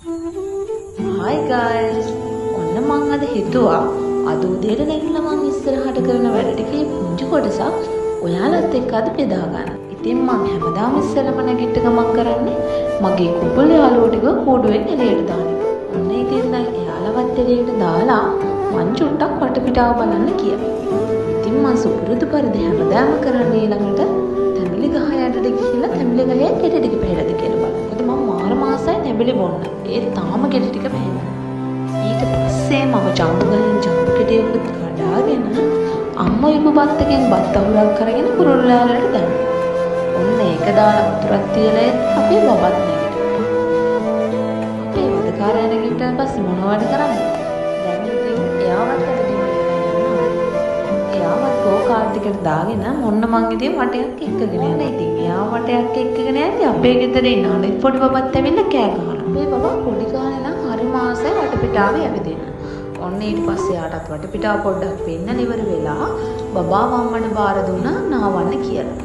Hi guys. ඔන්න මං අද හිතුවා අද උදේට නැගිටලා මං ඉස්සරහට කරන වැඩ ටිකේ පුංචි කොටසක් ඔයාලත් එක්ක අද බෙදා ගන්න. ඉතින් මං හැමදාම ඉස්සරම නැගිට ගමන් කරන්නේ මගේ කුකුල් යාළුවෝ ටික කූඩුවෙන් එළියට දාන එක. ඔන්න ඉතින් දැන් එයාලවත් එළියට දාලා මං චුට්ටක් වටපිටාව බලන්න කියලා. ඉතින් මං සුපුරුදු පරිදි හැමදාම කරන්නේ ළඟට තැඹිලි ගහ යටට ගිහිල්ලා තැඹිලි ගහේ ගෙඩි ටික පැහැරද කියලා බලන්න. මොකද මම මාර මාසයි තැඹිලි බොන්න. ඒ තාම ගෙඩි ටික පැහැරෙනවා. ඊට පස්සේ මම ජම්බු ගහෙන් ජම්බු ගෙඩියකුත් කඩාගෙන අම්මා ඉබු බත් එකෙන් බත් අහුරක් කරගෙන කුරුල්ලාලට දැම්මා. ඔන්න ඒක දාලා වතුරක් තියලා අපි බබත් නැගිටිනවා. අපේ වදකාරයා නැගිටින් පස්සේ මොනවද කරන්නේ? දැන් ඉතින් එයාවත් එයාවත් ගෝකාර්ට් එකට දාගෙන මොන්න මං ඉතින් වටයක් එක්කගෙන යනවා. ඉතින් එයා වටයක් එක්කගෙන යද්දි අපේ ගෙදර ඉන්න අනිත් පොඩි බබත් ඇවිල්ලා කෑ ගහනවා. අපේ බබා පොඩි කාලේ නම් හරි මාසයි වටපිටාවේ ඇවිදින්න. ඔන්න ඊට පස්සේ යාටත් වටපිටාව පොඩ්ඩක් පෙන්නලා ඉවර වෙලා බබා මම්මට බාර දුන්නා නාවන්න කියලා.